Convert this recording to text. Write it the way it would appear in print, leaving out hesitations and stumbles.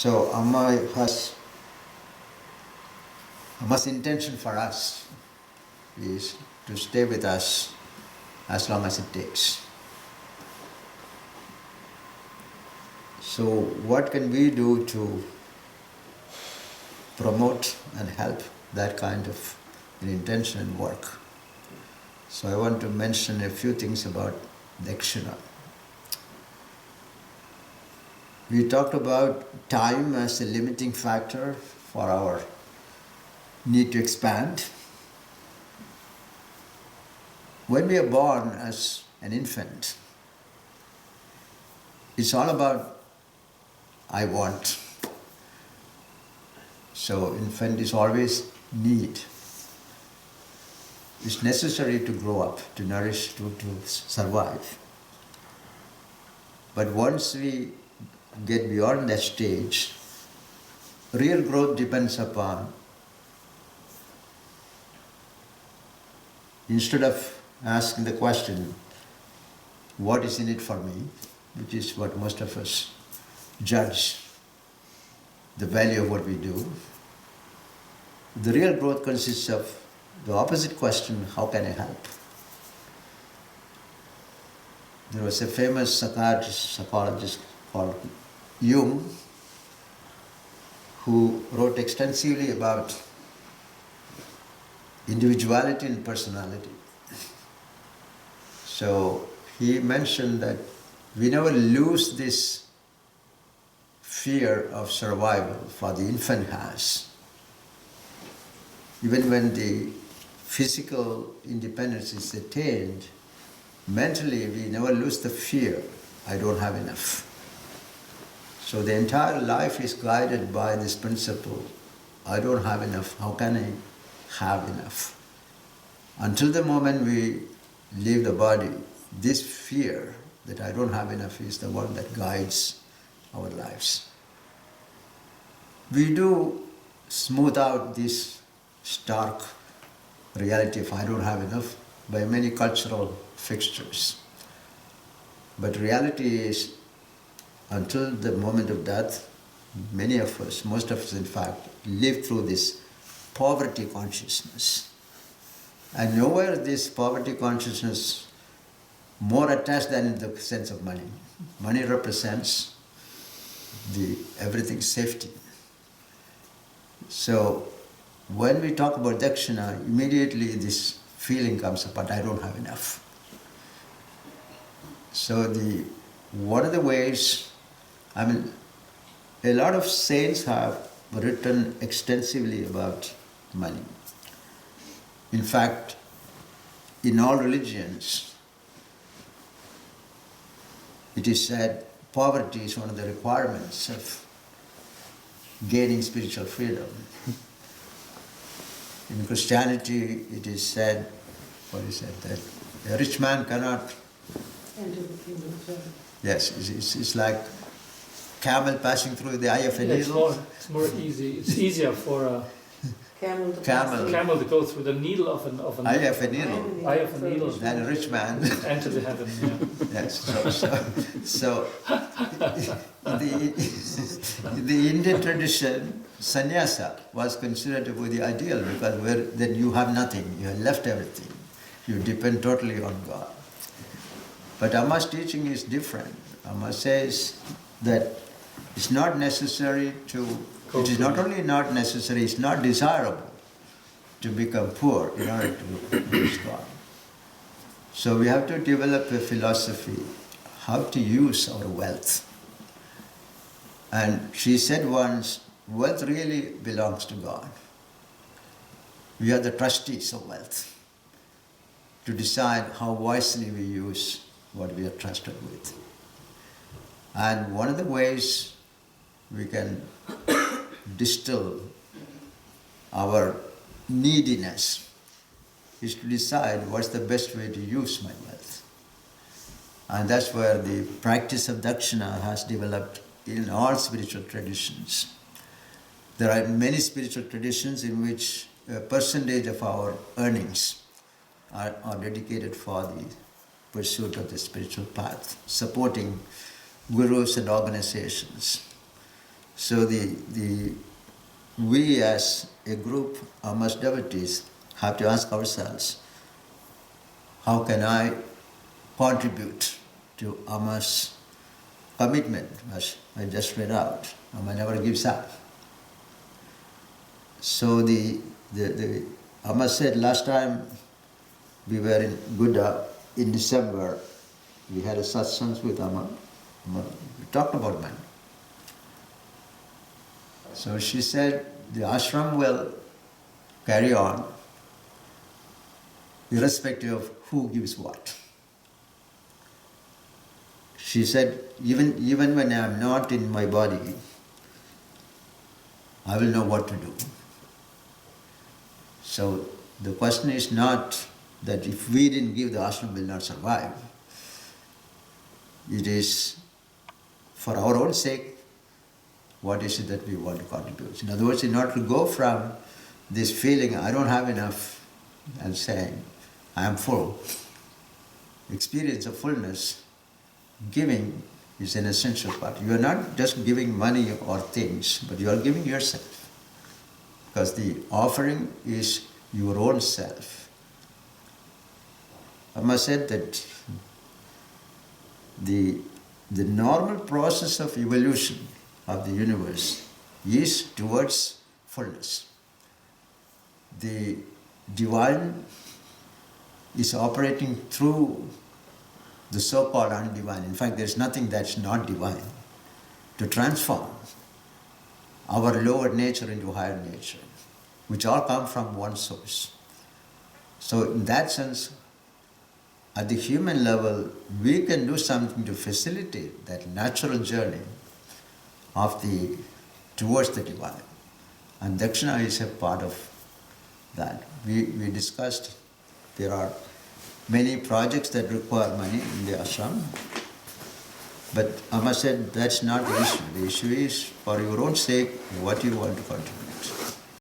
So Amma's intention for us is to stay with us as long as it takes. So what can we do to promote and help that kind of an intention and work? So I want to mention a few things about Dakshina. We talked about time as a limiting factor for our need to expand. When we are born as an infant, it's all about I want. So infant is always need. It's necessary to grow up, to nourish, to survive. But once we get beyond that stage, real growth depends upon, instead of asking the question, what is in it for me, which is what most of us judge the value of what we do, the real growth consists of the opposite question, how can I help? There was a famous psychologist called Jung who wrote extensively about individuality and personality. So he mentioned that we never lose this fear of survival for the infant has. Even when the physical independence is attained, mentally we never lose the fear, I don't have enough. So the entire life is guided by this principle, I don't have enough, how can I have enough? Until the moment we leave the body, this fear that I don't have enough is the one that guides our lives. We do smooth out this stark reality of I don't have enough by many cultural fixtures. But reality is, until the moment of death, many of us, most of us in fact, live through this poverty consciousness. And nowhere this poverty consciousness more attached than in the sense of money. Money represents the everything safety. So when we talk about Dakshina, immediately this feeling comes up, but I don't have enough. So what are the ways, a lot of saints have written extensively about money. In fact, in all religions, it is said poverty is one of the requirements of gaining spiritual freedom. In Christianity, it is said, that a rich man cannot enter the kingdom of heaven. Yes, it's like camel passing through the eye of a needle. It's more easy. It's easier for a Camel to go through the needle of an eye of a needle. Eye of a needle. Than a rich man. Enter the heaven. Yeah. Yes. So in the Indian tradition, sannyasa was considered to be the ideal because then you have nothing, you have left everything, you depend totally on God. But Amma's teaching is different. Amma says that it's not necessary it is not only not necessary, it's not desirable to become poor in order to please God. So we have to develop a philosophy how to use our wealth. And she said once, wealth really belongs to God. We are the trustees of wealth to decide how wisely we use what we are trusted with. And one of the ways we can distill our neediness is to decide what's the best way to use my wealth. And that's where the practice of Dakshina has developed in all spiritual traditions. There are many spiritual traditions in which a percentage of our earnings are dedicated for the pursuit of the spiritual path, supporting gurus and organizations. So we as a group, Amma's devotees, have to ask ourselves, how can I contribute to Amma's commitment, as I just read out? Amma never gives up. So Amma said last time we were in Buddha in December, we had a satsang with Amma. We talked about money. So she said the ashram will carry on irrespective of who gives what. She said, even when I am not in my body, I will know what to do. So the question is not that if we didn't give, the ashram will not survive. It is for our own sake, what is it that we want to contribute? In other words, in order to go from this feeling, I don't have enough, and saying, I am full, experience of fullness, giving is an essential part. You are not just giving money or things, but you are giving yourself. Because the offering is your own self. Amma said that the normal process of evolution of the universe is towards fullness. The divine is operating through the so-called undivine. In fact, there is nothing that's not divine, to transform our lower nature into higher nature, which all come from one source. So in that sense, at the human level, we can do something to facilitate that natural journey of towards the divine. And Dakshina is a part of that. We discussed there are many projects that require money in the ashram, but Amma said that's not the issue. The issue is, for your own sake, what you want to contribute.